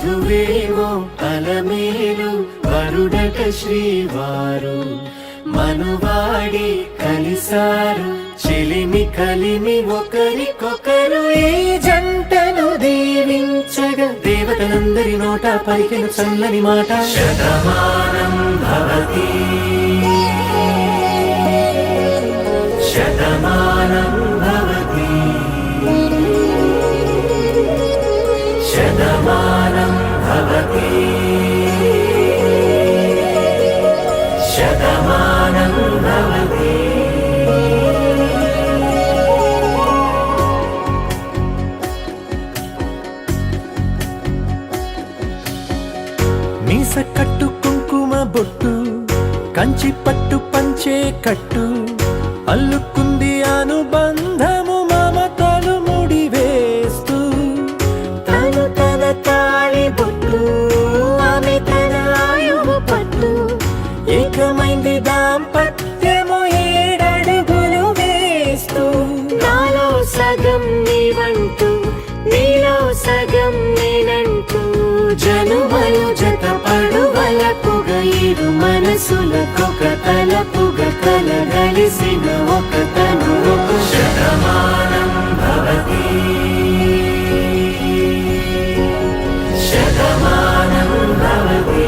వధువేమో అలమేలు వరుడట శ్రీవారు మనువాడి కలిసారు చెలిమి కలిమి ఒకరికొకరు ఈ జంటను దీవించగా దేవతలందరి నోట పలికిన చల్లని మాట శతమానం భవతి శతమానం భవతి శతమానం భవతి శతమానం భవతి. మీస కట్టు కుంకుమ బొట్టు కంచి పట్టు పంచే కట్టు అల్లుకుంది అనుబంధము మమతలు ముడివేస్తూ తను తన తాళి బొట్టు ఆమె తన ఆయువు పట్టు ఏకమైంది దాంపత్యము 7 అడుగులు వేస్తూ నాలో సగం నీవంటూ నీలో సగం నేనంటూ జనుమలు జతపడు వలపుగ ఇరు మనసులకొక తలపుగ కలగలిసిన ఒక తను ఒక శతమానం భవతి శతమానం భవతి.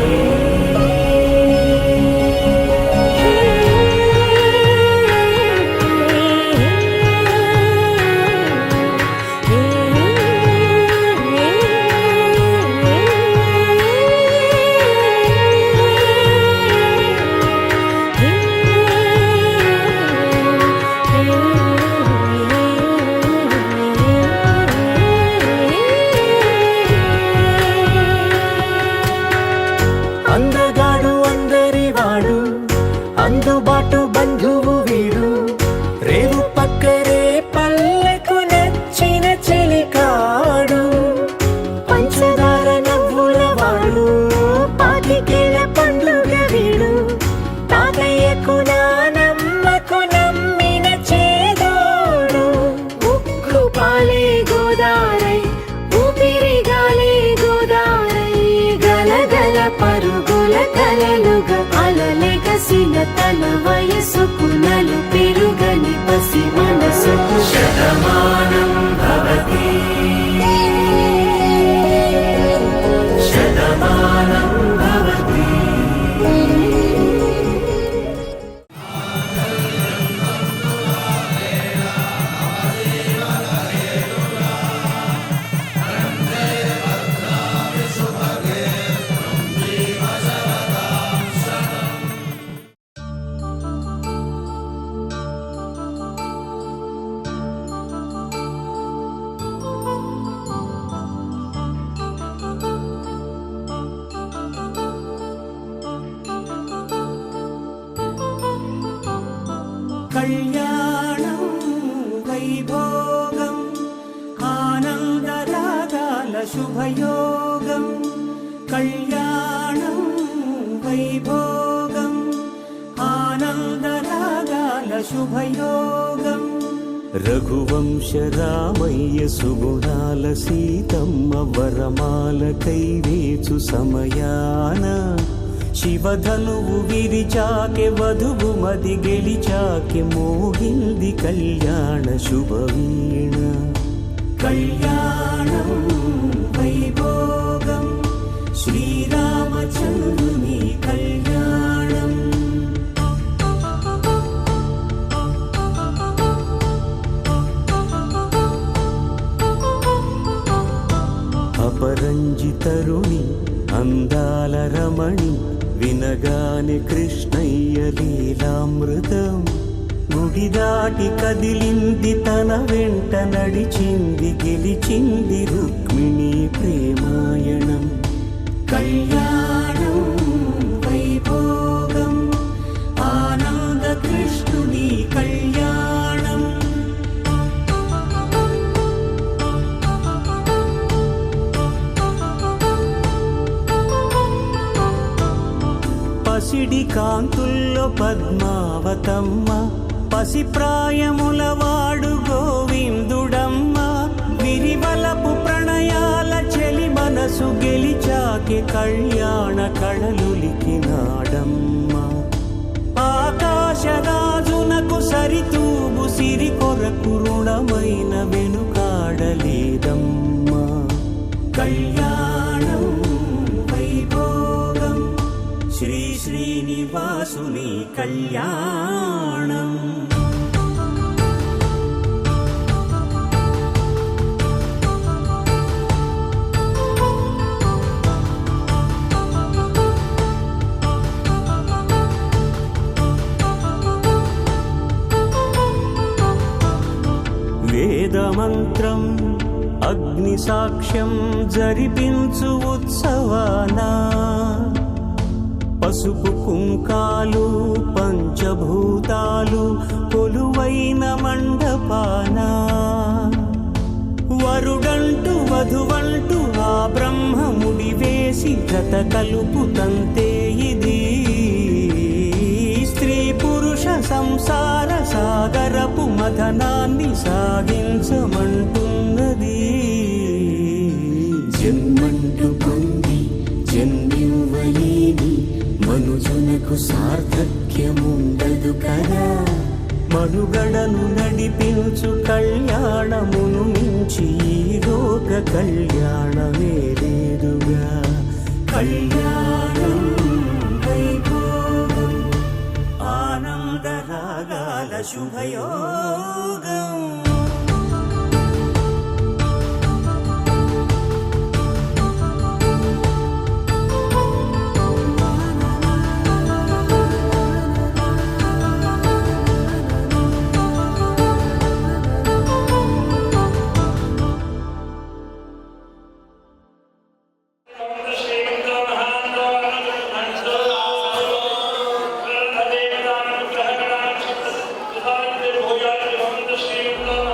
అందగాడు అందరి వాడు అందుబాటు బంధువు వీడు రేవు పక్కరే పల్లెకు నచ్చిన చెలికాడు పంచదార నవ్వుల వాడు పాతికేల పండ్లుగ వీడు తాతయ్యకు నానమ్మకు నమ్మిన చేదోడు ఉక్కు పాలే గోదారై ఊపిరిగాలే గోదారై గలగల పరుగుల కలలుగా అలలెగసిన తన వయసుకు నలు పెరుగని పసి మనసుకు శతమానం భవతి శతమానం భవతి. కళ్యాణం వైభోగం ఆనందరాగాల శుభయోగం కళ్యాణం వైభోగం ఆనందరాగాల శుభయోగం రఘువంశ రామయ్య సుగుణాల సీతమ్మ వరమాల కైవేచు సమయాన శివధనువు విరిచాకె వధువు మది గెలిచాకె మోగింది కళ్యాణ శుభవీణ కళ్యాణం వైభోగం శ్రీరామచంద్రుని కళ్యాణం. అపరంజి తరుణి అందాల రమణి వినగానే కృష్ణయ్య లీలామృతం గుడి దాటి కదిలింది తన వెంట నడిచింది గెలిచింది రుక్మిణి ప్రేమాయణం కళ్యాణం వైభోగం ఆనంద కృష్ణుని కళ్యాణం. పసిడి కాంతుల్లో పద్మావతమ్మ పసి ప్రాయముల వాడు గోవిందుడమ్మ విరివలపు ప్రణయాల చెలిమ మనసు గెలిచాకే కళ్యాణ కళలులికినాడమ్మా ఆకాశరాజునకు సరితూగు సిరి కొరకు రుణమైన వెనుకాడలేదమ్మా కళ్యాణం వైభోగం శ్రీ శ్రీనివాసుని కళ్యాణం వేదమంత్రం అగ్ని సాక్ష్యం జరిపించు ఉత్సవానా పసుపు కుంకాలు పంచభూతాలు కొలువైన మండపానా వరుడంటూ వధువంటూ ఆ బ్రహ్మముడి వేసి జత కలుపు తంతే ఇది స్త్రీ పురుష సంసార సాగరపు మథనాన్ని సాగించమంటున్నది జన్మంటూ పొంది జన్మివ్వలేని మనుజునకు సార్థక్యముండదు కదా మనుగడను నడిపించు కళ్యాణమును మించి ఈ లోక కళ్యాణమే లేదుగా కళ్యాణం వైభోగం ఆనందరాగాల శుభయోగం Shri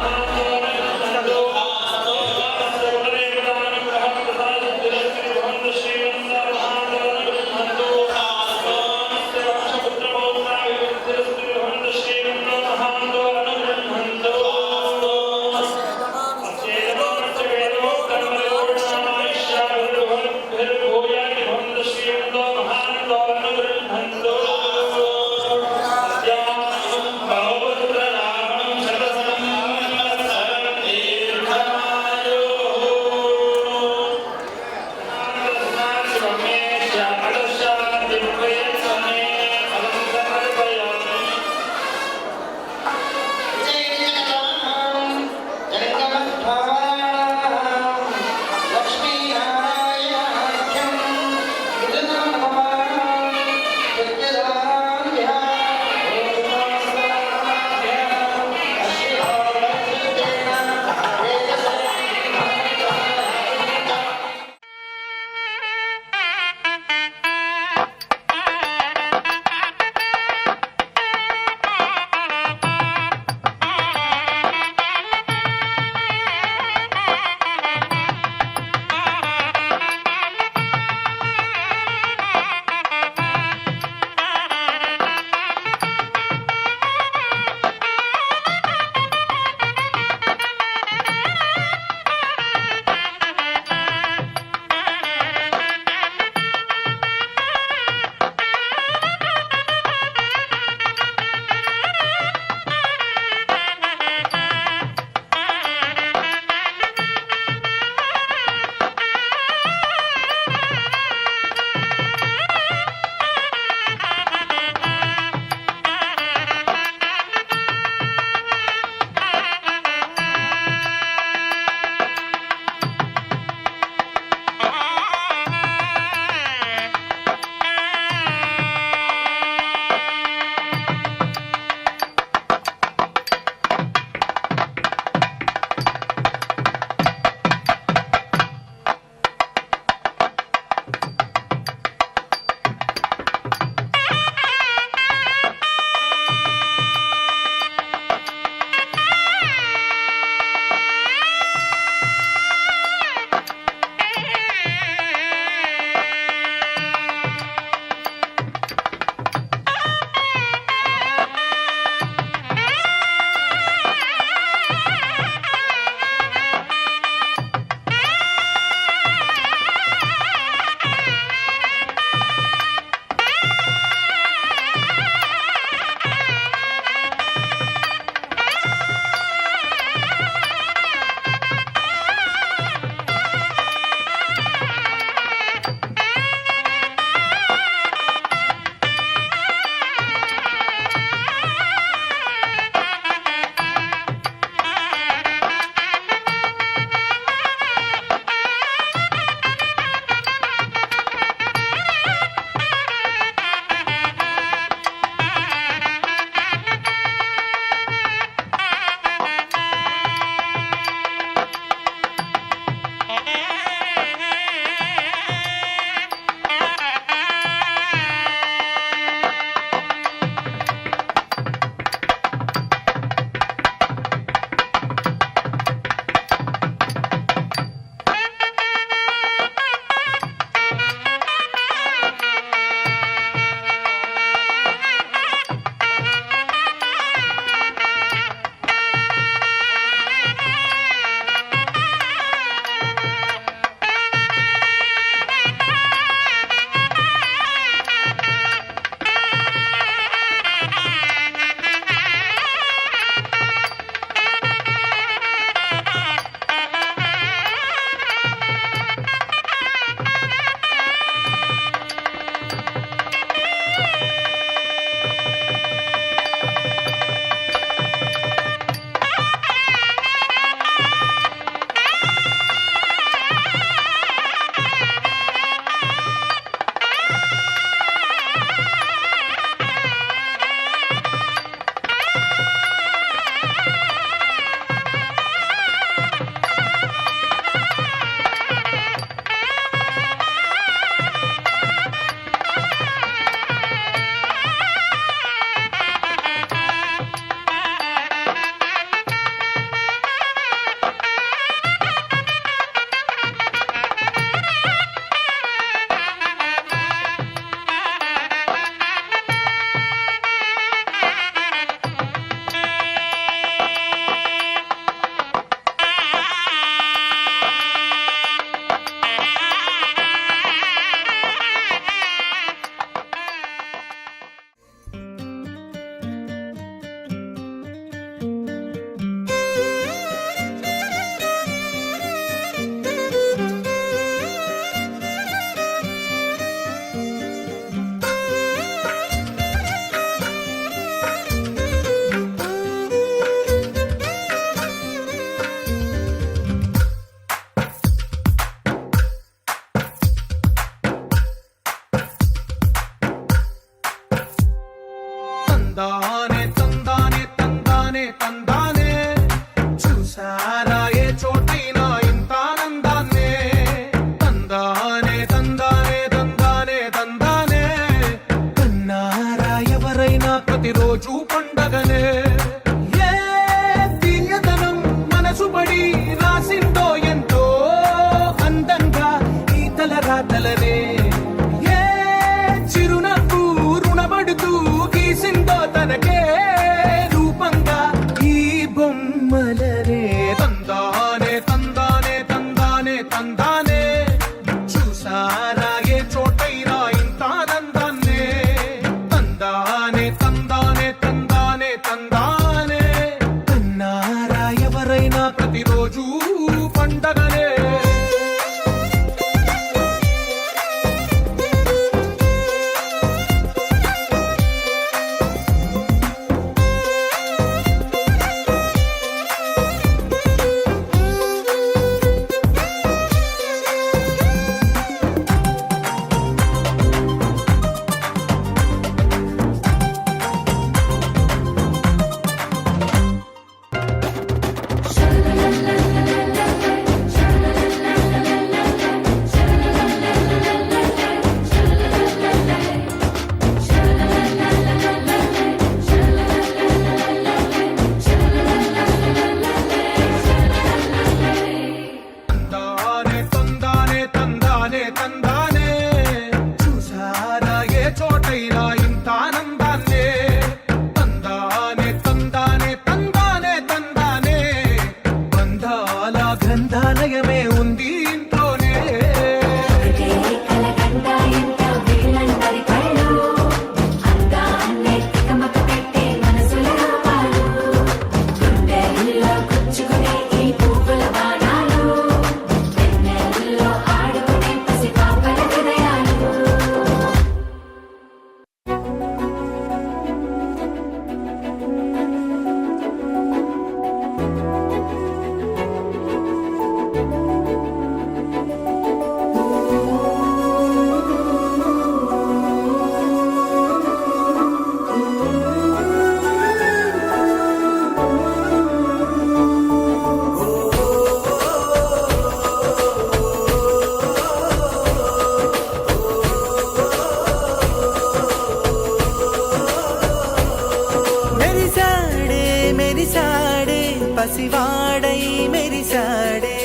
పసివాడై మెరిశాడే.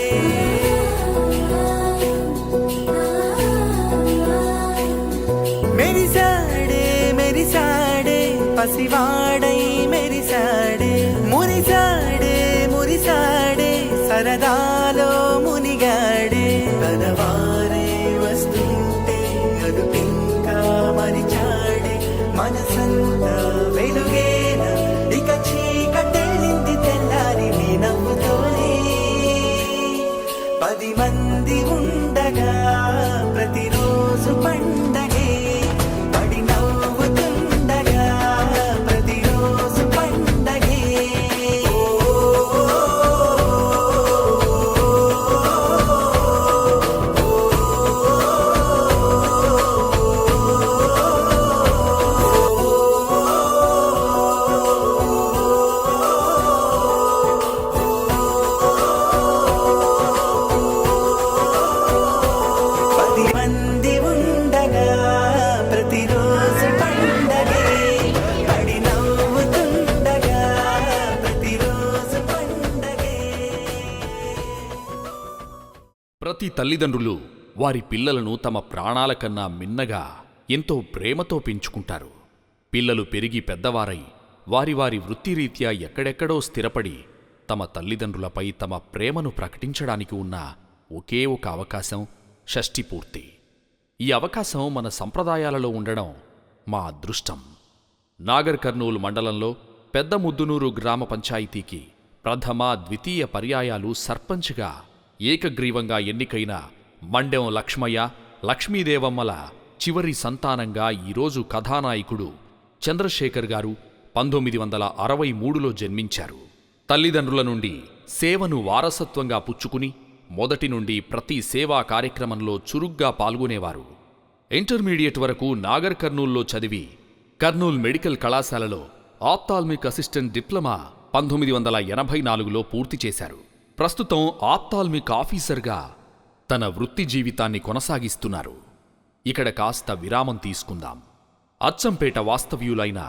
మెరిశాడే మెరిశాడే పసివాడై మెరిశాడే. మురిశాడే మురిశాడే సరదాలో మునిగాడే. తన వారే వస్తుంటే అదుపింకా మరిచాడే. మనసంతా వెలుగేన ఇక చీకటెళ్ళింది తెల్లారి నీ నవ్వుతోనే. 10 మంది ఉండగా ప్రతిరోజు పండగే. పడి నవ్వుతుండగా ప్రతిరోజు పండగే. ప్రతి తల్లిదండ్రులు వారి పిల్లలను తమ ప్రాణాల కన్నా మిన్నగా ఎంతో ప్రేమతో పెంచుకుంటారు. పిల్లలు పెరిగి పెద్దవారై వారి వారి వృత్తిరీత్యా ఎక్కడెక్కడో స్థిరపడి తమ తల్లిదండ్రులపై తమ ప్రేమను ప్రకటించడానికి ఉన్న ఒకే ఒక అవకాశం షష్ఠి పూర్తి. ఈ అవకాశం మన సంప్రదాయాలలో ఉండడం మా అదృష్టం. నాగర్ కర్నూలు మండలంలో పెద్ద ముద్దునూరు గ్రామ పంచాయతీకి ప్రథమ ద్వితీయ పర్యాయాలు సర్పంచ్గా ఏకగ్రీవంగా ఎన్నికైన మండెం లక్ష్మయ్య లక్ష్మీదేవమ్మల చివరి సంతానంగా ఈరోజు కథానాయకుడు చంద్రశేఖర్ గారు 1963లో జన్మించారు. తల్లిదండ్రుల నుండి సేవను వారసత్వంగా పుచ్చుకుని మొదటి నుండి ప్రతి సేవా కార్యక్రమంలో చురుగ్గా పాల్గొనేవారు. ఇంటర్మీడియట్ వరకు నాగర్ కర్నూల్లో చదివి కర్నూల్ మెడికల్ కళాశాలలో ఆప్థాల్మిక్ అసిస్టెంట్ డిప్లొమా 1984లో పూర్తి చేశారు. ప్రస్తుతం ఆప్థాల్మిక్ ఆఫీసర్గా తన వృత్తి జీవితాన్ని కొనసాగిస్తున్నారు. ఇక్కడ కాస్త విరామం తీసుకుందాం. అచ్చంపేట వాస్తవ్యులైన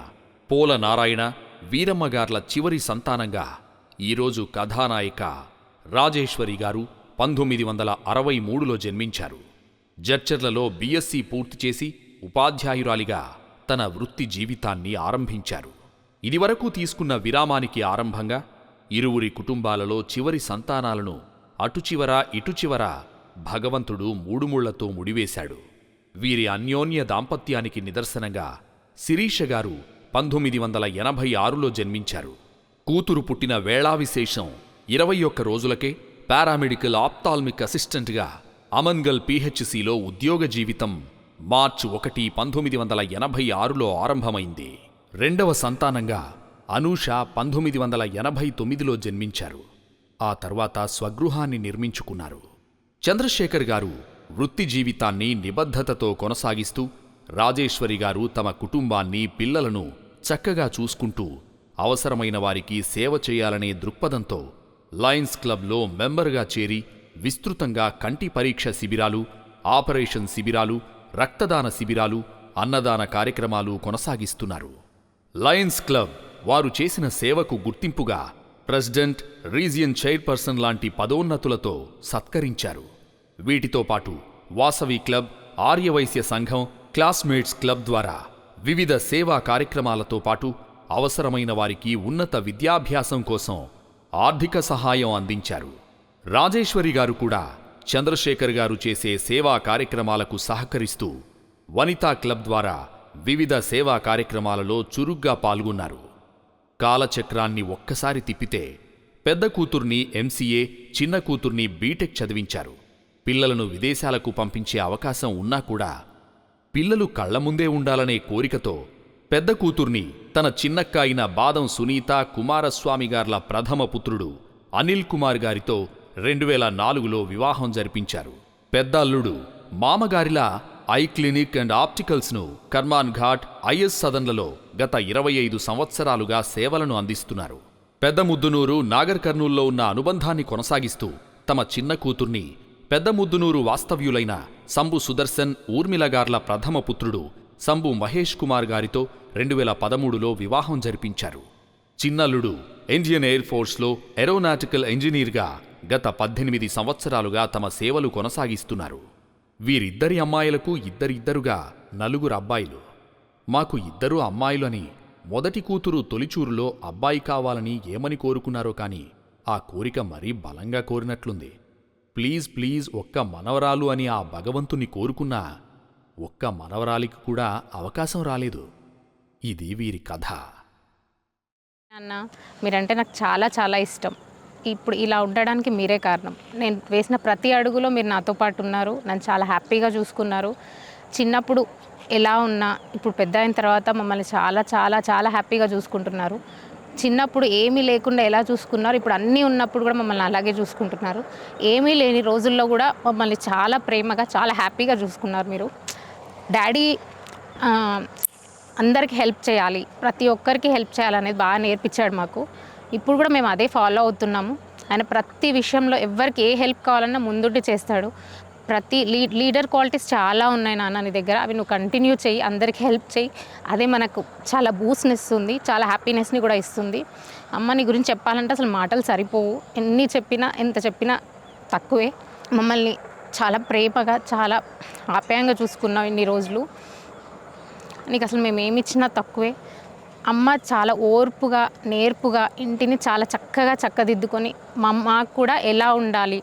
పోల నారాయణ వీరమ్మగార్ల చివరి సంతానంగా ఈరోజు కథానాయిక రాజేశ్వరి గారు 1963లో జన్మించారు. జడ్చర్లలో బిఎస్సి పూర్తి చేసి ఉపాధ్యాయురాలిగా తన వృత్తి జీవితాన్ని ఆరంభించారు. ఇదివరకు తీసుకున్న విరామానికి ఆరంభంగా ఇరువురి కుటుంబాలలో చివరి సంతానాలను అటుచివర ఇటుచివర భగవంతుడు మూడుముళ్లతో ముడివేశాడు. వీరి అన్యోన్య దాంపత్యానికి నిదర్శనంగా శిరీష గారు 1986లో జన్మించారు. కూతురు పుట్టిన వేళావిశేషం 21 రోజులకే పారామెడికల్ ఆప్థాల్మిక్ అసిస్టెంట్గా అమన్గల్ పిహెచ్సిలో ఉద్యోగ జీవితం మార్చి 1, 1986లో ఆరంభమైంది. రెండవ సంతానంగా అనూష 1989లో జన్మించారు. ఆ తర్వాత స్వగృహాన్ని నిర్మించుకున్నారు. చంద్రశేఖర్ గారు వృత్తి జీవితాన్ని నిబద్ధతతో కొనసాగిస్తూ రాజేశ్వరి గారు తమ కుటుంబాన్ని పిల్లలను చక్కగా చూసుకుంటూ అవసరమైన వారికి సేవ చేయాలనే దృక్పథంతో లయన్స్ క్లబ్లో మెంబర్గా చేరి విస్తృతంగా కంటి పరీక్ష శిబిరాలు, ఆపరేషన్ శిబిరాలు, రక్తదాన శిబిరాలు, అన్నదాన కార్యక్రమాలు కొనసాగిస్తున్నారు. లయన్స్ క్లబ్ వారు చేసిన సేవకు గుర్తింపుగా ప్రెసిడెంట్, రీజియన్ చైర్పర్సన్ లాంటి పదోన్నతులతో సత్కరించారు. వీటితో పాటు వాసవి క్లబ్, ఆర్యవైశ్య సంఘం, క్లాస్మేట్స్ క్లబ్ ద్వారా వివిధ సేవా కార్యక్రమాలతో పాటు అవసరమైన వారికి ఉన్నత విద్యాభ్యాసం కోసం ఆర్థిక సహాయం అందించారు. రాజేశ్వరి గారు కూడా చంద్రశేఖర్ గారు చేసే సేవా కార్యక్రమాలకు సహకరిస్తూ వనితా క్లబ్ ద్వారా వివిధ సేవా కార్యక్రమాలలో చురుగ్గా పాల్గొన్నారు. కాలచక్రాన్ని ఒక్కసారి తిప్పితే పెద్ద కూతుర్ని ఎంసీఏ, చిన్న కూతుర్ని బీటెక్ చదివించారు. పిల్లలను విదేశాలకు పంపించే అవకాశం ఉన్నా కూడా పిల్లలు కళ్ల ముందే ఉండాలనే కోరికతో పెద్ద కూతుర్ని తన చిన్నక్క అయిన బాదం సునీత కుమారస్వామి గార్ల ప్రథమ పుత్రుడు అనిల్ కుమార్ గారితో 2004లో వివాహం జరిపించారు. పెద్ద అల్లుడు మామగారిలా ఐ క్లినిక్ అండ్ ఆప్టికల్స్ను కర్మాన్ ఘాట్, ఐఎస్ సదన్లలో గత 25 సంవత్సరాలుగా సేవలను అందిస్తున్నారు. పెద్ద ముద్దునూరు, నాగర్ కర్నూల్లో ఉన్న అనుబంధాన్ని కొనసాగిస్తూ తమ చిన్న కూతుర్ని పెద్ద ముద్దునూరు వాస్తవ్యులైన సంబు సుదర్శన్, ఊర్మిళగార్ల ప్రథమ పుత్రుడు సంబు మహేష్ కుమార్ గారితో 2013లో వివాహం జరిపించారు. చిన్నల్లుడు ఇండియన్ ఎయిర్ ఫోర్స్లో ఏరోనాటికల్ ఇంజనీర్గా గత 18 సంవత్సరాలుగా తమ సేవలు కొనసాగిస్తున్నారు. వీరిద్దరి అమ్మాయిలకు ఇద్దరిద్దరుగా 4 అబ్బాయిలు. మాకు 2 అమ్మాయిలు అని మొదటి కూతురు తొలిచూరులో అబ్బాయి కావాలని ఏమని కోరుకున్నారో కాని ఆ కోరిక మరీ బలంగా కోరినట్లుంది. ప్లీజ్ ప్లీజ్ ఒక్క మనవరాలు అని ఆ భగవంతుని కోరుకున్నా ఒక్క మనవరాలికి కూడా అవకాశం రాలేదు. ఇది వీరి కథ. అన్న, మీరంటే నాకు చాలా చాలా ఇష్టం. ఇప్పుడు ఇలా ఉండడానికి మీరే కారణం. నేను వేసిన ప్రతి అడుగులో మీరు నాతో పాటు ఉన్నారు, నన్ను చాలా హ్యాపీగా చూసుకున్నారు. చిన్నప్పుడు ఎలా ఉన్నా ఇప్పుడు పెద్ద అయిన తర్వాత మమ్మల్ని చాలా చాలా చాలా హ్యాపీగా చూసుకుంటున్నారు. చిన్నప్పుడు ఏమీ లేకుండా ఎలా చూసుకున్నారు, ఇప్పుడు అన్నీ ఉన్నప్పుడు కూడా మమ్మల్ని అలాగే చూసుకుంటున్నారు. ఏమీ లేని రోజుల్లో కూడా మమ్మల్ని చాలా ప్రేమగా చాలా హ్యాపీగా చూసుకున్నారు మీరు. డాడీ అందరికీ హెల్ప్ చేయాలి, ప్రతి ఒక్కరికి హెల్ప్ చేయాలనేది బాగా నేర్పించాడు మాకు. ఇప్పుడు కూడా మేము అదే ఫాలో అవుతున్నాము. ఆయన ప్రతి విషయంలో ఎవరికి ఏ హెల్ప్ కావాలన్నా ముందుండి చేస్తాడు. ప్రతి లీడర్ క్వాలిటీస్ చాలా ఉన్నాయి నాన్న నీ దగ్గర, అవి నువ్వు కంటిన్యూ చేయి, అందరికి హెల్ప్ చేయి. అదే మనకు చాలా బూస్ట్ని ఇస్తుంది, చాలా హ్యాపీనెస్ని కూడా ఇస్తుంది. అమ్మ నీ గురించి చెప్పాలంటే అసలు మాటలు సరిపోవు, ఎన్ని చెప్పినా ఎంత చెప్పినా తక్కువే. మమ్మల్ని చాలా ప్రేమగా చాలా ఆప్యాయంగా చూసుకున్నావు ఇన్ని రోజులు. నీకు అసలు మేము ఏమి ఇచ్చినా తక్కువే. అమ్మ చాలా ఓర్పుగా నేర్పుగా ఇంటిని చాలా చక్కగా చక్కదిద్దుకొని మాకు కూడా ఎలా ఉండాలి,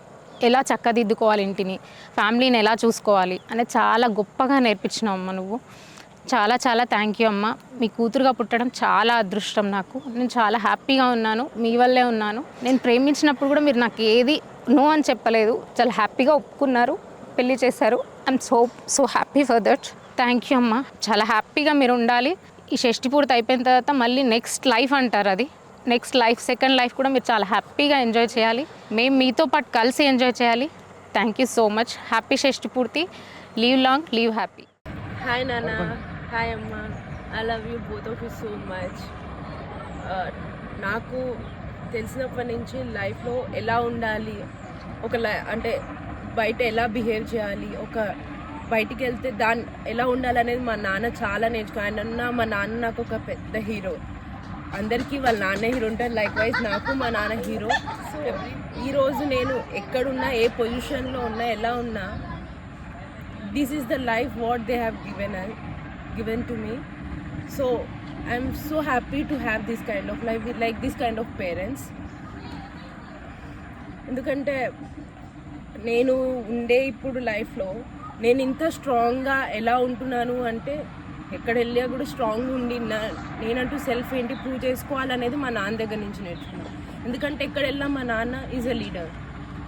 ఎలా చక్కదిద్దుకోవాలి, ఇంటిని ఫ్యామిలీని ఎలా చూసుకోవాలి అనేది చాలా గొప్పగా నేర్పించినావు అమ్మ నువ్వు. చాలా చాలా థ్యాంక్ యూ అమ్మ. మీ కూతురుగా పుట్టడం చాలా అదృష్టం నాకు. నేను చాలా హ్యాపీగా ఉన్నాను, మీ వల్లే ఉన్నాను. నేను ప్రేమించినప్పుడు కూడా మీరు నాకు ఏది నో అని చెప్పలేదు, చాలా హ్యాపీగా ఒప్పుకున్నారు, పెళ్లి చేశారు. I'm so happy for that. Thank you అమ్మ. చాలా హ్యాపీగా మీరు ఉండాలి. ఈ షష్టి పూర్తి అయిపోయిన తర్వాత మళ్ళీ నెక్స్ట్ లైఫ్ అంటారు, అది నెక్స్ట్ లైఫ్, సెకండ్ లైఫ్ కూడా మీరు చాలా హ్యాపీగా ఎంజాయ్ చేయాలి. మేము మీతో పాటు కలిసి ఎంజాయ్ చేయాలి. Thank you so much. Happy షష్టి పూర్తి. Live long, leave happy. Hi నాన్న, హాయ్ అమ్మ. I love you both of you so much. నాకు తెలిసినప్పటి నుంచి లైఫ్లో ఎలా ఉండాలి, అంటే బయట ఎలా బిహేవ్ చేయాలి, బయటికి వెళ్తే ఎలా ఉండాలనేది మా నాన్న చాలా నేర్చుకున్నాను. మా నాన్న నాకు ఒక పెద్ద హీరో. అందరికీ వాళ్ళ నాన్న హీరో ఉంటారు, లైక్ వైజ్ నాకు మా నాన్న హీరో. సో ఈరోజు నేను ఎక్కడున్నా, ఏ పొజిషన్లో ఉన్నా, ఎలా ఉన్నా, this is the life what they have given to me. So I'm so happy to have this kind of life, like this kind of parents. ఎందుకంటే నేను ఉండే ఇప్పుడు లైఫ్లో నేను ఇంత స్ట్రాంగ్గా ఎలా ఉంటున్నాను అంటే, ఎక్కడ వెళ్ళా కూడా స్ట్రాంగ్గా ఉండి నేనంటూ సెల్ఫ్ ఏంటి ప్రూవ్ చేసుకోవాలనేది మా నాన్న దగ్గర నుంచి నేర్చుకున్నాను. ఎందుకంటే ఎక్కడ వెళ్ళినా మా నాన్న is a leader,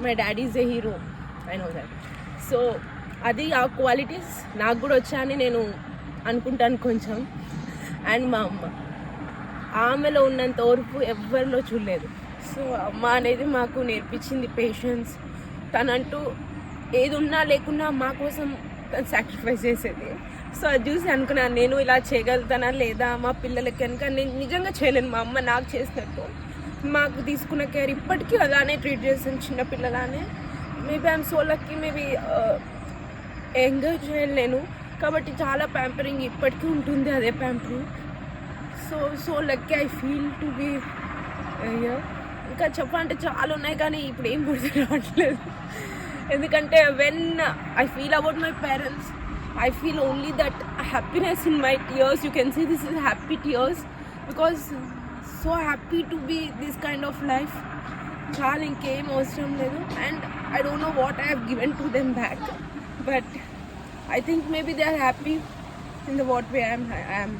my daddy is a hero, I know that. So అది ఆ క్వాలిటీస్ నాకు కూడా వచ్చాయని నేను అనుకుంటాను కొంచెం. అండ్ మా అమ్మ, ఆమెలో ఉన్నంత ఓర్పు ఎవరిలో చూడలేదు. సో అమ్మ అనేది మాకు నేర్పించింది పేషెన్స్. తనంటూ ఏది ఉన్నా లేకున్నా మా కోసం తను సాక్రిఫైస్ చేసేది. సో అది చూసి అనుకున్నాను, నేను ఇలా చేయగలుగుతానా లేదా మా పిల్లలకి కనుక. నేను నిజంగా చేయలేను, మా అమ్మ నాకు చేసినట్టు. మాకు తీసుకున్న కేర్ ఇప్పటికీ అలానే ట్రీట్ చేస్తాను, చిన్నపిల్లలానే. Maybe I'm so lucky, maybe enjoy చేయలేను కాబట్టి చాలా ప్యాంపరింగ్ ఇప్పటికీ ఉంటుంది, అదే pampering. So lucky I feel to be here. ఇంకా చెప్పాలంటే చాలా ఉన్నాయి కానీ ఇప్పుడు ఏం గుర్తు రావట్లేదు. ఎందుకంటే when I feel about my parents, I feel only that happiness in my tears. You can see this is happy tears because so happy to be this kind of life. Chaal inkem avasram ledu, and I don't know what I have given to them back, but I think maybe they are happy in the what way I am.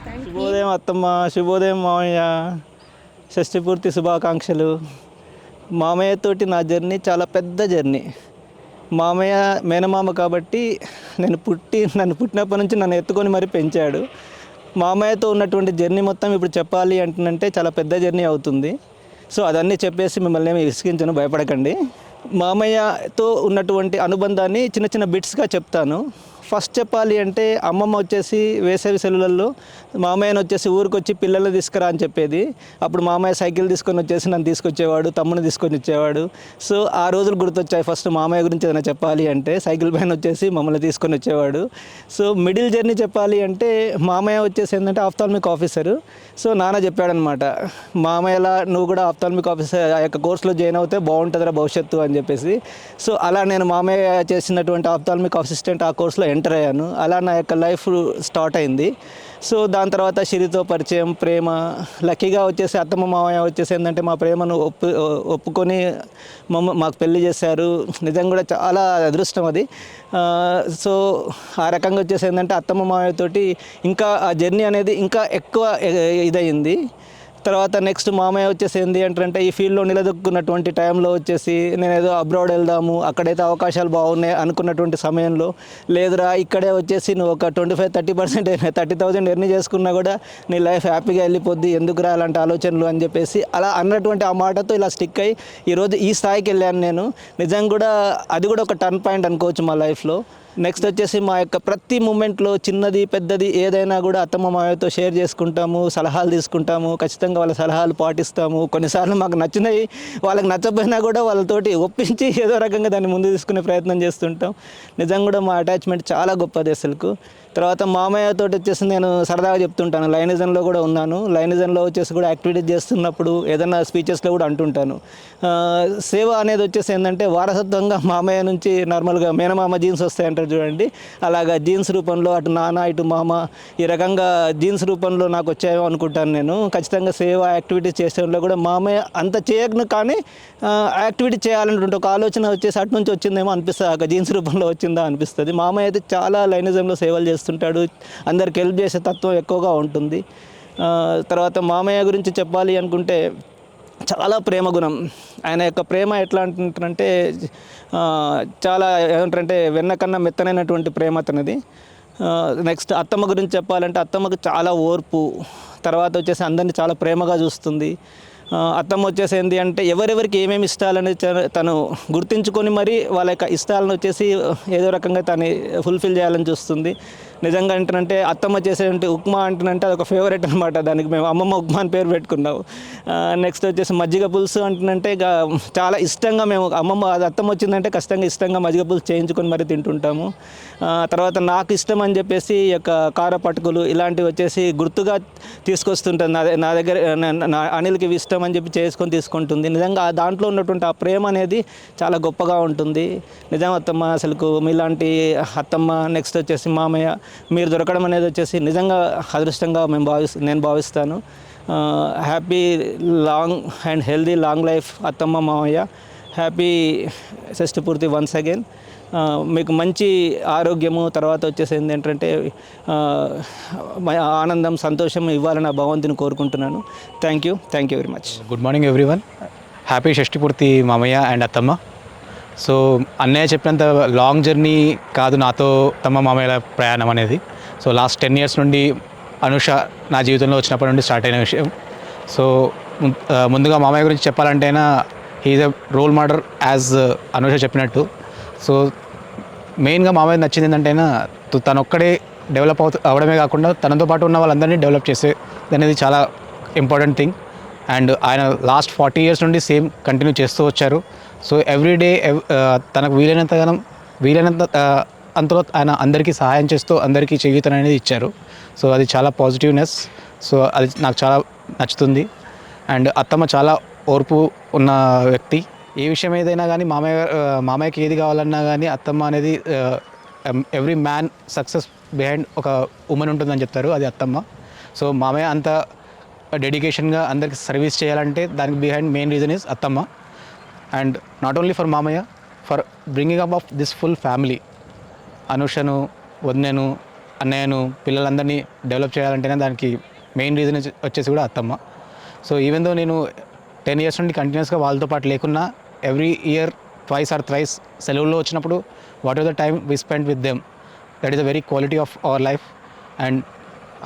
Thank you. శుభోదయం అత్తమ్మ, శుభోదయం మామయ్య. షష్ఠి పూర్తి శుభాకాంక్షలు. మామయ్యతోటి నా journey చాలా పెద్ద journey. మామయ్య మేనమామ కాబట్టి నన్ను పుట్టినప్పటి నుంచి నన్ను ఎత్తుకొని మరి పెంచాడు. మామయ్యతో ఉన్నటువంటి జర్నీ మొత్తం ఇప్పుడు చెప్పాలి అంటున్నంటే చాలా పెద్ద జర్నీ అవుతుంది. సో అదన్నీ చెప్పేసి మిమ్మల్ని ఏమి విసిగించను, భయపడకండి. మామయ్యతో ఉన్నటువంటి అనుబంధాన్ని చిన్న చిన్న బిట్స్గా చెప్తాను. ఫస్ట్ చెప్పాలి అంటే అమ్మమ్మ వచ్చేసి వేసవి సెలవులలో మామయ్యని వచ్చేసి ఊరికి వచ్చి పిల్లల్ని తీసుకురా అని చెప్పేది. అప్పుడు మామయ్య సైకిల్ తీసుకొని వచ్చేసి నన్ను తీసుకొచ్చేవాడు, తమ్ముని తీసుకొని వచ్చేవాడు. సో ఆ రోజులు గుర్తొచ్చాయి. ఫస్ట్ మామయ్య గురించి ఏదైనా చెప్పాలి అంటే సైకిల్ పైన వచ్చేసి మమ్మల్ని తీసుకొని వచ్చేవాడు. సో మిడిల్ జర్నీ చెప్పాలి అంటే మామయ్య వచ్చేసి ఏంటంటే ఆఫ్థాల్మిక్ ఆఫీసరు. సో నాన్న చెప్పాడనమాట, మామయ్యలా నువ్వు కూడా ఆఫ్థాల్మిక్ ఆఫీసర్ ఆ యొక్క కోర్సులో జాయిన్ అవుతే బాగుంటుందిరా భవిష్యత్తు అని చెప్పేసి. సో అలా నేను మామయ్య చేసినటువంటి ఆఫ్థాల్మిక్ అసిస్టెంట్ ఆ కోర్సులో ఎంటర్ అయ్యాను. అలా నా యొక్క లైఫ్ స్టార్ట్ అయింది. సో దాని తర్వాత షిరితో పరిచయం, ప్రేమ. లక్కీగా వచ్చేసి అత్తమ్మ మామయ్య వచ్చేసి ఏంటంటే మా ప్రేమను ఒప్పుకొని మాకు పెళ్లి చేశారు. నిజంగా కూడా చాలా అదృష్టం అది. సో ఆ రకంగా వచ్చేసి ఏంటంటే అత్తమ్మ మామయ్యతోటి ఇంకా ఆ జర్నీ అనేది ఇంకా ఎక్కువ ఇదయింది. తర్వాత నెక్స్ట్ మామయ్య వచ్చేసి ఏంటి అంటే ఈ ఫీల్డ్లో నిలదొక్కున్నటువంటి టైంలో వచ్చేసి నేను ఏదో అబ్రాడ్ వెళ్దాము, అక్కడైతే అవకాశాలు బాగున్నాయి అనుకున్నటువంటి సమయంలో, లేదురా ఇక్కడే వచ్చేసి నువ్వు ఒక 25-30% 30,000 ఎర్నీ చేసుకున్నా కూడా నీ లైఫ్ హ్యాపీగా వెళ్ళిపోద్ది, ఎందుకురా అలాంటి ఆలోచనలు అని చెప్పేసి అలా అన్నటువంటి ఆ మాటతో ఇలా స్టిక్ అయ్యి ఈరోజు ఈ స్థాయికి వెళ్ళాను నేను. నిజంగా కూడా అది కూడా ఒక టర్న్ పాయింట్ అనుకోవచ్చు మా లైఫ్లో. నెక్స్ట్ వచ్చేసి మా యొక్క ప్రతి మూమెంట్లో చిన్నది పెద్దది ఏదైనా కూడా అత్తమ్మ మామయ్యతో షేర్ చేసుకుంటాము, సలహాలు తీసుకుంటాము, ఖచ్చితంగా వాళ్ళ సలహాలు పాటిస్తాము. కొన్నిసార్లు మాకు నచ్చినవి వాళ్ళకి నచ్చకపోయినా కూడా వాళ్ళతోటి ఒప్పించి ఏదో రకంగా దాన్ని ముందు తీసుకునే ప్రయత్నం చేస్తుంటాం. నిజంగా కూడా మా అటాచ్మెంట్ చాలా గొప్పది అసలుకు. తర్వాత మామయ్యతో వచ్చేసి నేను సరదాగా చెప్తుంటాను, లైనిజంలో కూడా ఉన్నాను. లైనిజంలో వచ్చేసి కూడా యాక్టివిటీస్ చేస్తున్నప్పుడు ఏదైనా స్పీచెస్లో కూడా అంటుంటాను. సేవ అనేది వచ్చేసి ఏంటంటే వారసత్వంగా మామయ్య నుంచి నార్మల్గా మేనమామ జీన్స్ వస్తాయంటారు చూడండి, అలాగా జీన్స్ రూపంలో అటు నాన్న ఇటు మామ ఈ రకంగా జీన్స్ రూపంలో నాకు వచ్చాయో అనుకుంటాను నేను. ఖచ్చితంగా సేవ యాక్టివిటీస్ చేసేలో కూడా మామయ్య అంత చేయను కానీ యాక్టివిటీ చేయాలన్నటువంటి ఒక ఆలోచన వచ్చేసి అటు నుంచి వచ్చిందేమో అనిపిస్తుంది, జీన్స్ రూపంలో వచ్చిందా అనిపిస్తుంది. మామయ్య అయితే చాలా లైనిజంలో సేవలు చేస్తుంటాడు, అందరికి హెల్ప్ చేసే తత్వం ఎక్కువగా ఉంటుంది. తర్వాత మామయ్య గురించి చెప్పాలి అనుకుంటే చాలా ప్రేమ గుణం. ఆయన యొక్క ప్రేమ ఎట్లా అంటుంటారంటే చాలా ఏమంటారంటే వెన్న కన్నా మెత్తనైనటువంటి ప్రేమ అతనిది. నెక్స్ట్ అత్తమ్మ గురించి చెప్పాలంటే అత్తమ్మకు చాలా ఓర్పు, తర్వాత వచ్చేసి అందరినీ చాలా ప్రేమగా చూస్తుంది. అత్తమ్మ వచ్చేసి ఏంటి అంటే ఎవరెవరికి ఏమేమి ఇష్టాలని తను గుర్తించుకొని మరి వాళ్ళ యొక్క ఇష్టాలను వచ్చేసి ఏదో రకంగా తను ఫుల్ఫిల్ చేయాలని చూస్తుంది. నిజంగా ఏంటంటే అత్తమ్మ చేసేటువంటి ఉప్మా అంటున్నంటే అదొక ఫేవరెట్ అనమాట, దానికి మేము అమ్మమ్మ ఉప్మా అని పేరు పెట్టుకున్నాము. నెక్స్ట్ వచ్చేసి మజ్జిగ పులుసు అంటున్నంటే ఇక చాలా ఇష్టంగా మేము అత్తమ్మ వచ్చిందంటే ఖచ్చితంగా ఇష్టంగా మజ్జిగ పులుసు చేయించుకొని మరి తింటుంటాము. తర్వాత నాకు ఇష్టం అని చెప్పేసి ఈ యొక్క కార పటుకులు ఇలాంటివి వచ్చేసి గుర్తుగా తీసుకొస్తుంటుంది. నా దగ్గర అనిల్కి ఇవి ఇష్టం అని చెప్పి చేసుకొని తీసుకుంటుంది. నిజంగా దాంట్లో ఉన్నటువంటి ఆ ప్రేమ అనేది చాలా గొప్పగా ఉంటుంది. నిజం అత్తమ్మ అసలుకు మీలాంటి అత్తమ్మ నెక్స్ట్ వచ్చేసి మామయ్య మీరు దొరకడం అనేది వచ్చేసి నిజంగా అదృష్టంగా నేను భావిస్తాను. Happy long and healthy long life అత్తమ్మ మామయ్య. హ్యాపీ షష్ఠి పూర్తి వన్స్ అగైన్. మీకు మంచి ఆరోగ్యము తర్వాత వచ్చేసి ఏంటంటే ఆనందం సంతోషం ఇవ్వాలని ఆ భగవంతుని కోరుకుంటున్నాను. Thank you very much. Good morning everyone. Happy షష్ఠి పూర్తి మామయ్య అండ్ అత్తమ్మ. సో అన్నయ్య చెప్పినంత లాంగ్ జర్నీ కాదు నాతో తమ్మ మామయ్యల ప్రయాణం అనేది. సో లాస్ట్ 10 years నుండి అనుష నా జీవితంలో వచ్చినప్పటి నుండి స్టార్ట్ అయిన విషయం. సో ముందుగా మామయ్య గురించి చెప్పాలంటే he is a role model as Anusha చెప్పినట్టు. సో మెయిన్గా మామయ్య నచ్చింది ఏంటంటే తను ఒక్కడే డెవలప్ అవడమే కాకుండా తనతో పాటు ఉన్న వాళ్ళందరినీ డెవలప్ చేసేది అనేది చాలా ఇంపార్టెంట్ థింగ్. అండ్ ఆయన లాస్ట్ 40 years నుండి సేమ్ కంటిన్యూ చేస్తూ వచ్చారు. సో ఎవ్రీడే తనకు వీలైనంత అంతలో ఆయన అందరికీ సహాయం చేస్తూ అందరికీ చేయూతను అనేది ఇచ్చారు. సో అది చాలా పాజిటివ్నెస్. సో అది నాకు చాలా నచ్చుతుంది. అత్తమ్మ చాలా ఓర్పు ఉన్న వ్యక్తి. ఏ విషయం ఏదైనా కానీ మామయ్యకి ఏది కావాలన్నా కానీ అత్తమ్మ అనేది ఎవ్రీ మ్యాన్ సక్సెస్ బిహైండ్ ఒక ఉమెన్ ఉంటుందని చెప్తారు, అది అత్తమ్మ. సో మామయ్య అంత డెడికేషన్గా అందరికి సర్వీస్ చేయాలంటే దానికి బిహైండ్ మెయిన్ రీజన్ ఈజ్ అత్తమ్మ. అండ్ నాట్ ఓన్లీ ఫర్ మామయ్య, for bringing up of this full family, అనుషను, వదినను, అన్నయ్యను, పిల్లలందరినీ డెవలప్ చేయాలంటేనే దానికి మెయిన్ రీజన్ వచ్చేసి కూడా అత్తమ్మ. సో ఈవెన్ దో నేను 10 years నుండి కంటిన్యూస్గా వాళ్ళతో పాటు లేకున్నా every year twice or thrice సెలవుల్లో వచ్చినప్పుడు whatever the time we spend with them, that is the very quality of our life. And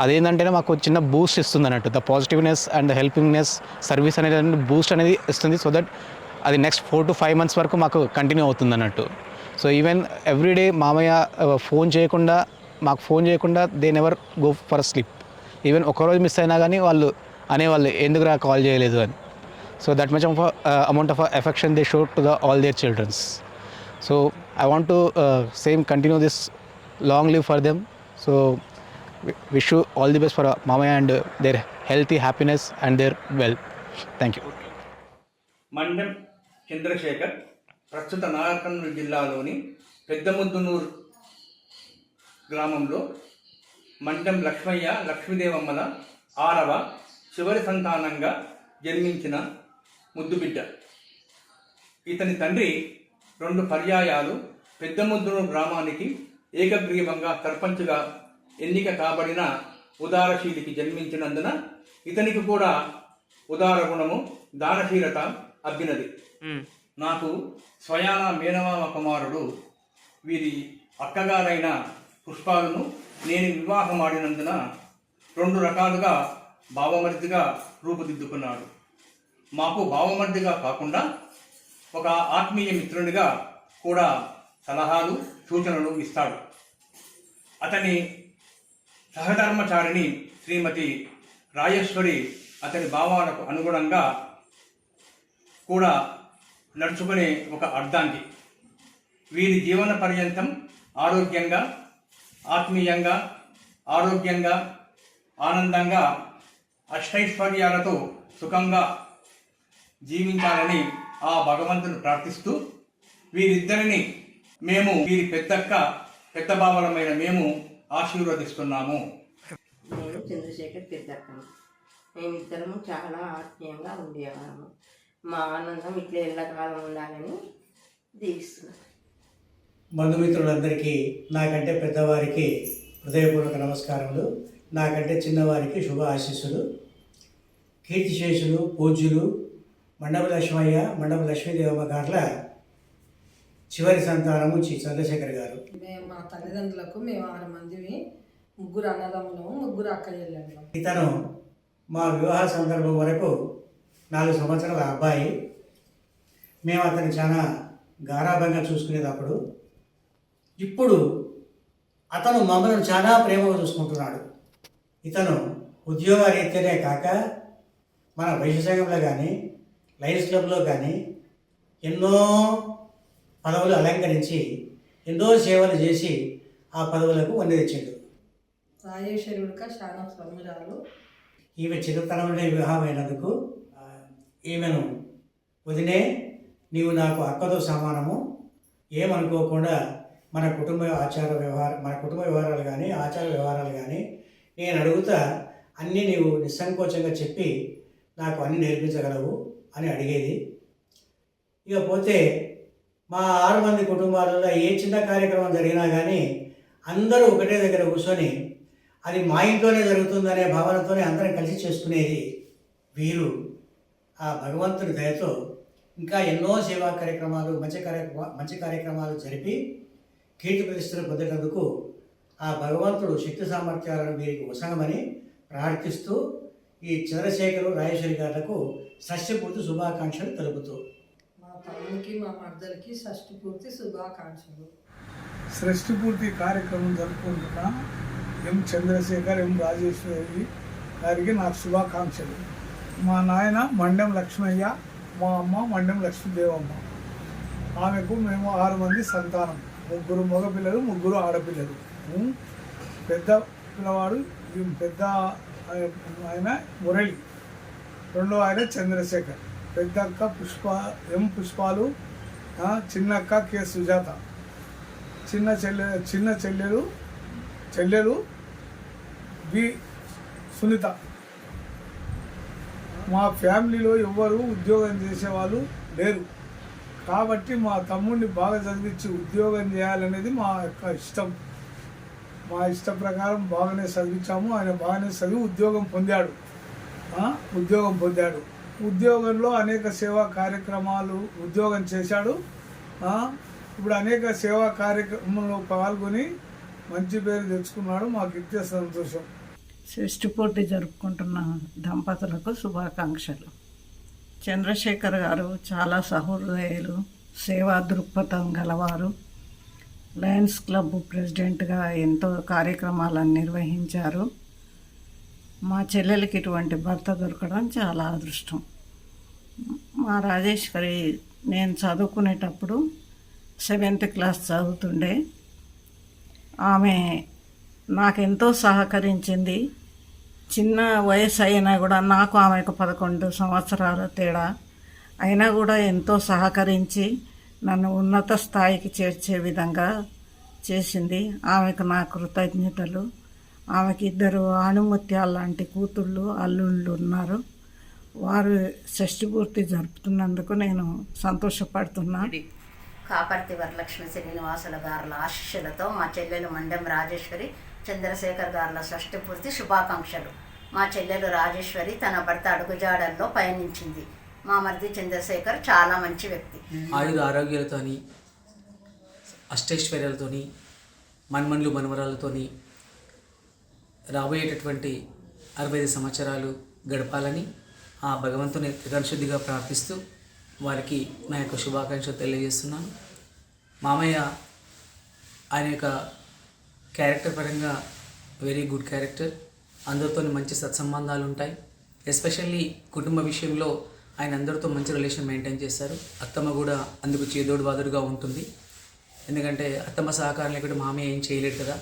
అదేంటంటే మాకు చిన్న బూస్ట్ ఇస్తుంది అన్నట్టు, the positiveness and the helpingness service అనేది బూస్ట్ అనేది ఇస్తుంది. సో దట్ అది నెక్స్ట్ 4 to 5 months వరకు మాకు కంటిన్యూ అవుతుంది అన్నట్టు. సో ఈవెన్ ఎవ్రీడే మామయ్య మాకు ఫోన్ చేయకుండా they never go for sleep. Even ఒకరోజు మిస్ అయినా కానీ వాళ్ళు అనేవాళ్ళు ఎందుకురా కాల్ చేయలేదు అని. So that much of amount of affection they show to all their children. So I want to continue this long live for them. So wish you all the best for Mamaya and their healthy happiness and their well. Thank you. Mandem Chandrashekar ప్రస్తుత నాగర్కర్నూలు జిల్లాలోని పెద్దముద్దునూరు గ్రామంలో మండెం లక్ష్మయ్య లక్ష్మీదేవమ్మల 6వ చివరి సంతానంగా జన్మించిన ముద్దుబిడ్డ. ఇతని తండ్రి 2 పర్యాయాలు పెద్దముద్దునూరు గ్రామానికి ఏకగ్రీవంగా సర్పంచ్గా ఎన్నిక కాబడిన ఉదారశీలికి జన్మించినందున ఇతనికి కూడా ఉదార గుణము దానశీలత అబ్బినది. నాకు స్వయాన మేనమామ కుమారుడు వీరి అక్కగారైన పుష్పాలను నేను వివాహమాడినందున 2 రకాలుగా భావమర్దిగా రూపుదిద్దుకున్నాడు. మాకు భావమర్దిగా కాకుండా ఒక ఆత్మీయ మిత్రునిగా కూడా సలహాలు సూచనలు ఇస్తాడు. అతని సహధర్మచారిణి శ్రీమతి రాజేశ్వరి అతని భావాలకు అనుగుణంగా కూడా నడుచుకునే ఒక అర్ధాంగి. వీరి జీవన పర్యంతం ఆరోగ్యంగా ఆనందంగా అష్టైశ్వర్యాలతో సుఖంగా జీవించాలని ఆ భగవంతుని ప్రార్థిస్తూ వీరిద్దరిని వీరి పెద్ద బావలమైన మేము ఆశీర్వదిస్తున్నాము. నేను చంద్రశేఖర్ పెద్దక్కను. మేమిద్దరము చాలా ఆత్మీయంగా ఉండేవాళ్ళము. మా ఆనందం ఇట్లా ఎల్లకాలం ఉండాలని దీవిస్తున్నాను. బంధుమిత్రులందరికీ నాకంటే పెద్దవారికి హృదయపూర్వక నమస్కారములు, నాకంటే చిన్నవారికి శుభ ఆశీస్సులు. కీర్తిశేషులు పూజ్యులు మండప లక్ష్మయ్య మండప లక్ష్మీదేవమ్మ గార్ల చివరి సంతానము చంద్రశేఖర్ గారు. మా తల్లిదండ్రులకు మేము 6 మందివి, 3 అన్నదమ్ములము, 3 అక్క చెల్లెళ్ళు. ఇతను మా వివాహ సందర్భం వరకు 4 సంవత్సరాల అబ్బాయి. మేము అతన్ని చాలా గారాభంగా చూసుకునేటప్పుడు ఇప్పుడు అతను మమ్మల్ని చాలా ప్రేమగా చూసుకుంటున్నాడు. ఇతను ఉద్యోగరీత్యానే కాక మన వైశ్య సంఘంలో కానీ లయన్స్ క్లబ్లో కానీ ఎన్నో పదవులు అలంకరించి ఎన్నో సేవలు చేసి ఆ పదవులకు వండి తెచ్చిండు. రాజేశ్వరుడిక చాలా సమురాలు. ఈమె చిన్నతనంలో వివాహమైనందుకు ఈమెను వదినే నీవు నాకు అక్కతో సమానము, ఏమనుకోకుండా మన కుటుంబ వ్యవహారాలు కానీ ఆచార వ్యవహారాలు కానీ నేను అడుగుతా అన్నీ నీవు నిస్సంకోచంగా చెప్పి నాకు అన్నీ నేర్పించగలవు అని అడిగేది. ఇకపోతే మా 6 మంది కుటుంబాలలో ఏ చిన్న కార్యక్రమం జరిగినా కానీ అందరూ ఒకటే దగ్గర కూర్చొని అది మా ఇంట్లోనే జరుగుతుందనే భావనతోనే అందరం కలిసి చేసుకునేది. వీరు ఆ భగవంతుని దయతో ఇంకా ఎన్నో సేవా కార్యక్రమాలు మంచి కార్యక్రమాలు జరిపి కీర్తి ప్రతిష్టలు పొందేటందుకు ఆ భగవంతుడు శక్తి సామర్థ్యాలను వీరికి వసంగమని ప్రార్థిస్తూ ఈ చంద్రశేఖరు రాజేశ్వరి గారులకు షష్ఠి పూర్తి శుభాకాంక్షలు తెలుపుతూ మా తమ్మునికి మా మర్దలకి షష్ఠి పూర్తి శుభాకాంక్షలు. షష్ఠి పూర్తి కార్యక్రమం జరుపుకుంటున్న ఎం చంద్రశేఖర్ ఎం రాజేశ్వరి గారికి నాకు శుభాకాంక్షలు. మా నాయన మండెం లక్ష్మయ్య, మా అమ్మ మండెం లక్ష్మీదేవమ్మ. ఆమెకు మేము 6 మంది సంతానం, 3 మగపిల్లలు 3 ఆడపిల్లలు. పెద్ద పిల్లవాడు పెద్ద ఆయన మురళి, రెండో ఆయన చంద్రశేఖర్, పెద్ద అక్క పుష్పాలు, చిన్న అక్క కె సుజాత, చిన్న చెల్లెలు బి సునీత. మా ఫ్యామిలీలో ఎవ్వరూ ఉద్యోగం చేసేవాళ్ళు లేరు కాబట్టి మా తమ్ముడిని బాగా చదివించి ఉద్యోగం చేయాలనేది మా యొక్క ఇష్టం. మా ఇష్ట ప్రకారం బాగానే చదివించాము. ఆయన బాగానే చదివి ఉద్యోగం పొందాడు. ఉద్యోగంలో అనేక సేవా కార్యక్రమాలు ఉద్యోగం చేశాడు. ఇప్పుడు అనేక సేవా కార్యక్రమంలో పాల్గొని మంచి పేరు తెచ్చుకున్నాడు. మాకు ఇచ్చే సంతోషం. షష్ఠి పూర్తి జరుపుకుంటున్న దంపతులకు శుభాకాంక్షలు. చంద్రశేఖర్ గారు చాలా సహృదయులు, సేవా దృక్పథం గలవారు. లయన్స్ క్లబ్ ప్రెసిడెంట్గా ఎంతో కార్యక్రమాలను నిర్వహించారు. మా చెల్లెలకి ఇటువంటి భర్త దొరకడం చాలా అదృష్టం. మా రాజేశ్వరి నేను చదువుకునేటప్పుడు 7th క్లాస్ చదువుతుండే. ఆమె నాకెంతో సహకరించింది. చిన్న వయసు అయినా కూడా నాకు ఆమెకు 11 సంవత్సరాల తేడా అయినా కూడా ఎంతో సహకరించి నన్ను ఉన్నత స్థాయికి చేర్చే విధంగా చేసింది. ఆమెకు నా కృతజ్ఞతలు. ఆమెకి 2 ఆణిముత్యాల లాంటి కూతుళ్ళు అల్లుళ్ళు ఉన్నారు. వారు షష్ఠి జరుపుతున్నందుకు నేను సంతోషపడుతున్నా. కాపర్తి వరలక్ష్మి శ్రీనివాసుల గారుల ఆశీస్సులతో మా చెల్లెలు మండెం రాజేశ్వరి చంద్రశేఖర్ గారుల షష్ఠి పూర్తి శుభాకాంక్షలు. మా చెల్లెలు రాజేశ్వరి తన భర్త అడుగుజాడల్లో పయనించింది. మా మరిది చంద్రశేఖర్ చాలా మంచి వ్యక్తి. ఆయుధ ఆరోగ్యాలతోని అష్టైశ్వర్యాలతోని మన్మన్లు మనవరాలతోని రాబోయేటటువంటి 65 సంవత్సరాలు గడపాలని ఆ భగవంతుని త్రికరణశుద్ధిగా ప్రార్థిస్తూ వారికి నా యొక్క శుభాకాంక్షలు తెలియజేస్తున్నాను. మామయ్య ఆయన యొక్క క్యారెక్టర్ పరంగా వెరీ గుడ్ క్యారెక్టర్. అందరితో మంచి సత్సంబంధాలు ఉంటాయి. ఎస్పెషల్లీ కుటుంబ విషయంలో ఆయన అందరితో మంచి రిలేషన్ మెయింటైన్ చేస్తారు. అత్తమ్మ కూడా అందుకు చేదోడు వాదుడుగా ఉంటుంది. ఎందుకంటే అత్తమ్మ సహకారం లేకుండా మామయ్య ఏం చేయలేడు కదా.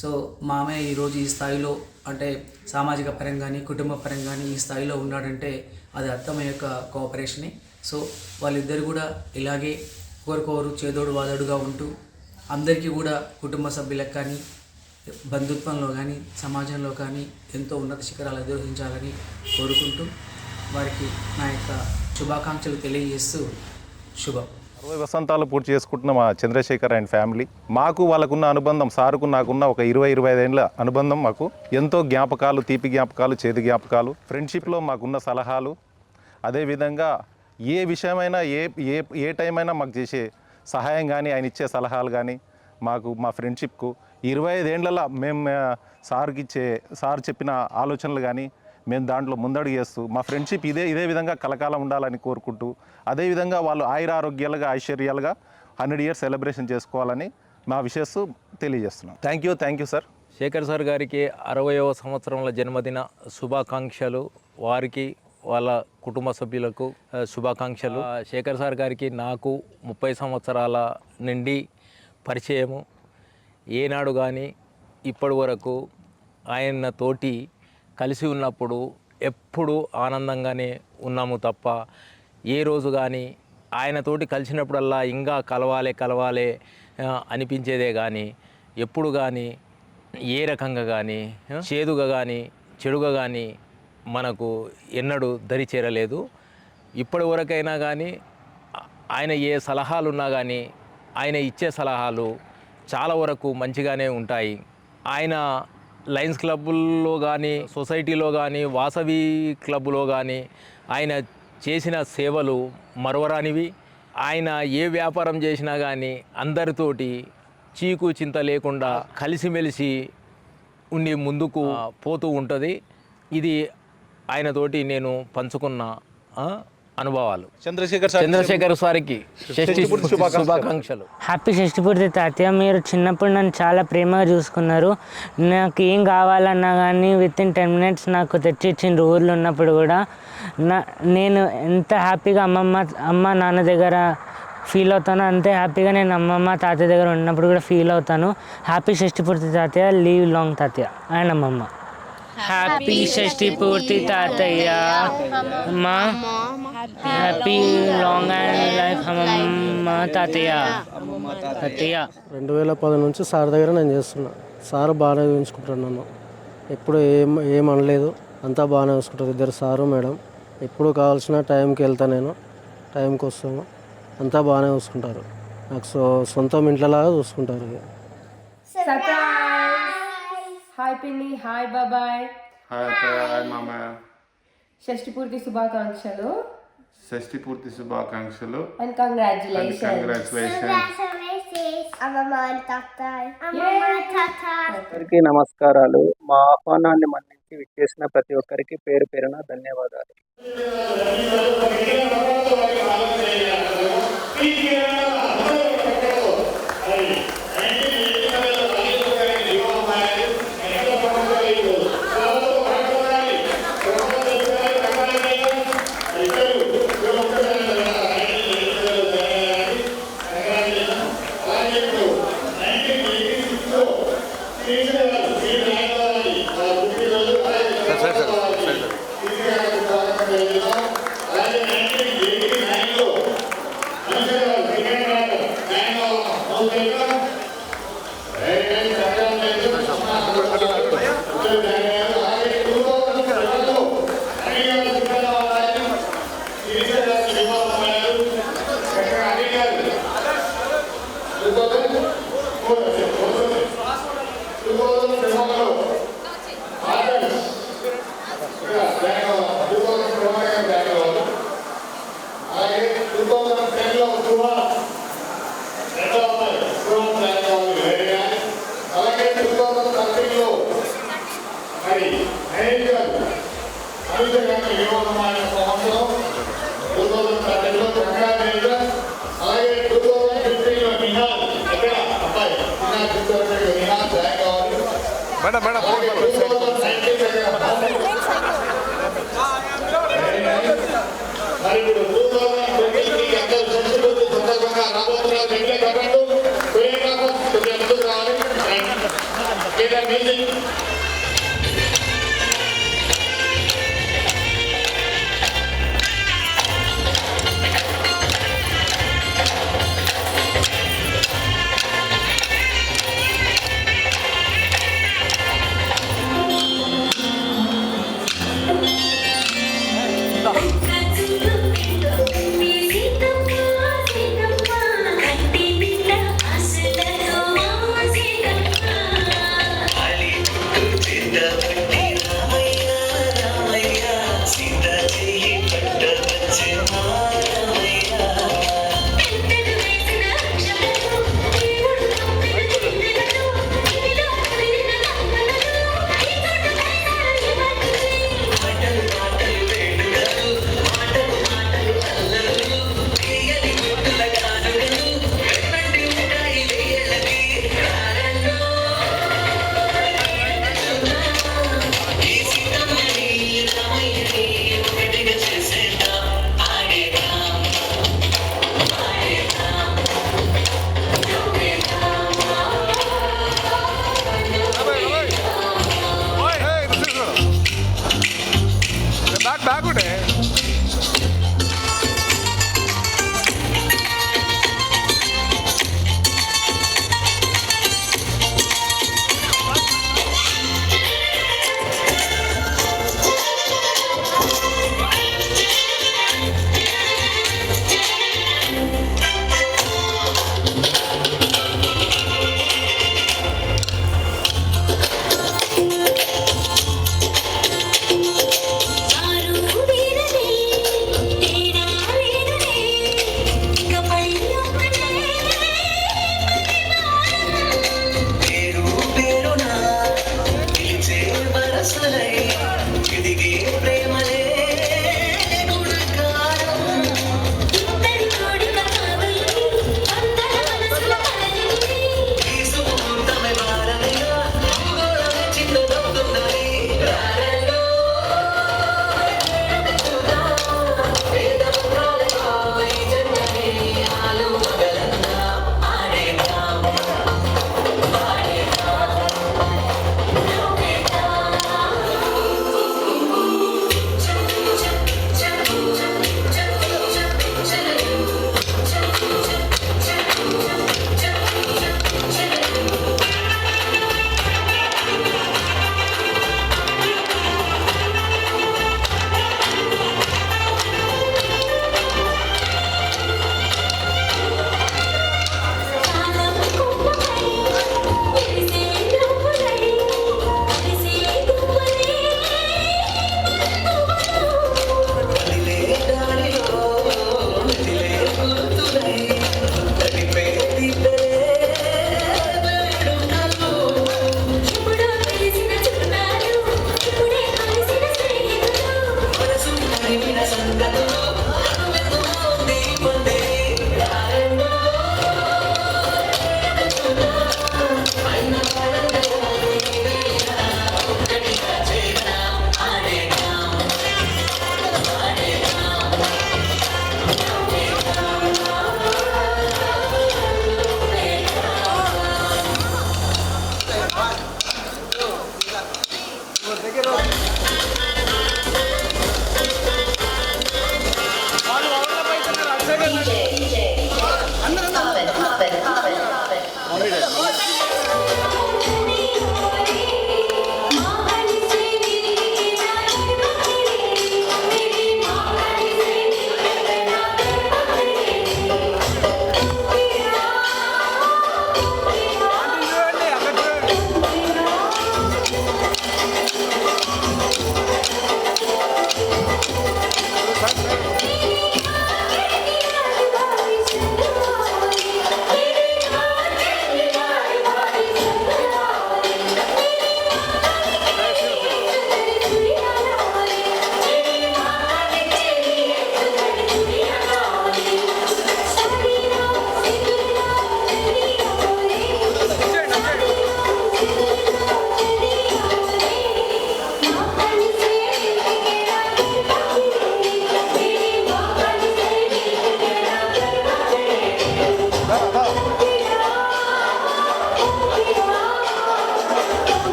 సో మామయ్య ఈరోజు ఈ స్థాయిలో అంటే సామాజిక పరంగాని కుటుంబ పరంగాని ఈ స్థాయిలో ఉన్నాడంటే అది అత్తమ్మ యొక్క కోఆపరేషనే. సో వాళ్ళిద్దరు కూడా ఇలాగే ఒకరికొకరు చేదోడు వాదోడుగా ఉంటూ అందరికీ కూడా కుటుంబ సభ్యులకు కానీ బంధుత్వంలో కానీ సమాజంలో కానీ ఎంతో ఉన్నత శిఖరాలు అధిరోహించాలని కోరుకుంటూ వారికి నా యొక్క శుభాకాంక్షలు తెలియజేస్తూ శుభం. 60 వసంతాలు పూర్తి చేసుకుంటున్న మా చంద్రశేఖర్ అండ్ ఫ్యామిలీ, మాకు వాళ్ళకున్న అనుబంధం, సారుకు నాకున్న ఒక 20-25 ఏళ్ళ అనుబంధం మాకు ఎంతో జ్ఞాపకాలు, తీపి జ్ఞాపకాలు, చేదు జ్ఞాపకాలు, ఫ్రెండ్షిప్లో మాకున్న సలహాలు, అదేవిధంగా ఏ విషయమైనా ఏ టైం అయినా మాకు చేసే సహాయం కానీ ఆయన ఇచ్చే సలహాలు కానీ మాకు మా ఫ్రెండ్షిప్కు 25 ఏళ్ళలో మేము సార్ చెప్పిన ఆలోచనలు కానీ మేము దాంట్లో ముందడుగు చేస్తూ మా ఫ్రెండ్షిప్ ఇదే విధంగా కలకాలం ఉండాలని కోరుకుంటూ అదేవిధంగా వాళ్ళు ఐశ్వర్యాలుగా 100 years సెలబ్రేషన్ చేసుకోవాలని మా విషెస్ తెలియజేస్తున్నాం. Thank you sir. Shekhar sir గారికి 60వ సంవత్సరంలో జన్మదిన శుభాకాంక్షలు. వారికి వాళ్ళ కుటుంబ సభ్యులకు శుభాకాంక్షలు. శేఖర్ సార్ గారికి నాకు 30 సంవత్సరాల నుండి పరిచయము. ఏనాడు కానీ ఇప్పటి వరకు ఆయన తోటి కలిసి ఉన్నప్పుడు ఎప్పుడు ఆనందంగానే ఉన్నాము తప్ప ఏ రోజు కానీ ఆయనతోటి కలిసినప్పుడల్లా ఇంకా కలవాలే అనిపించేదే కానీ ఎప్పుడు కానీ ఏ రకంగా కానీ చేదుగా కానీ చెడుగా కానీ మనకు ఎన్నడూ దరి చేరలేదు. ఇప్పటి వరకైనా కానీ ఆయన ఏ సలహాలు ఉన్నా కానీ ఆయన ఇచ్చే సలహాలు చాలా వరకు మంచిగానే ఉంటాయి. ఆయన లయన్స్ క్లబ్బుల్లో కానీ సొసైటీలో కానీ వాసవి క్లబ్లో కానీ ఆయన చేసిన సేవలు మరవరానివి. ఆయన ఏ వ్యాపారం చేసినా కానీ అందరితోటి చీకు చింత లేకుండా కలిసిమెలిసి ఉండి ముందుకు పోతూ ఉంటుంది. ఇది ఆయనతోటి నేను పంచుకున్న అనుభవాలు. చంద్రశేఖర్ సార్కి శుభాకాంక్షలు. హ్యాపీ షష్ఠి పూర్తి తాతయ్య. మీరు చిన్నప్పుడు నన్ను చాలా ప్రేమగా చూసుకున్నారు. నాకు ఏం కావాలన్నా కానీ వితిన్ 10 minutes నాకు తెచ్చి ఇచ్చిండ్రు. ఊర్లో ఉన్నప్పుడు కూడా నేను ఎంత హ్యాపీగా అమ్మ నాన్న దగ్గర ఫీల్ అవుతాను అంతే హ్యాపీగా నేను అమ్మమ్మ తాతయ్య దగ్గర ఉన్నప్పుడు కూడా ఫీల్ అవుతాను. హ్యాపీ షష్ఠి పూర్తి తాతయ్య. లీవ్ లాంగ్ తాతయ్య అండ్ అమ్మమ్మ. హ్యాపీ షష్ఠి పూర్తి తాతయ్య. అమ్మా హ్యాపీ లాంగ్ అండ్ లైఫ్ అమ్మమ్మ తాతయ్య. 2010 నుంచి సార్ దగ్గర నేను చేస్తున్నా. సార్ బాగానే చూసుకుంటారు నన్ను. ఎప్పుడు ఏం అనలేదు. అంతా బాగానే చూసుకుంటారు. 2 సారు మేడం. ఎప్పుడు కావాల్సిన టైంకి వెళ్తా, నేను టైంకి వస్తాను. అంతా బాగానే చూసుకుంటారు. నాకు సొంతం ఇంట్లోలాగా చూసుకుంటారు. హాయ్ పిన్ని, హాయ్ బాబాయ్, హాయ్ మామయ్య. షష్ఠి పూర్తి శుభాకాంక్షలు. షష్ఠి పూర్తి శుభాకాంక్షలు అండ్ కంగ్రాచులేషన్స్. అందరికీ నమస్కారాలు. మా ఆహ్వానాన్ని మన్నించి విచ్చేసిన ప్రతి ఒక్కరికి పేరు పేరున ధన్యవాదాలు.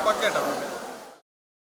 పక్కేటావు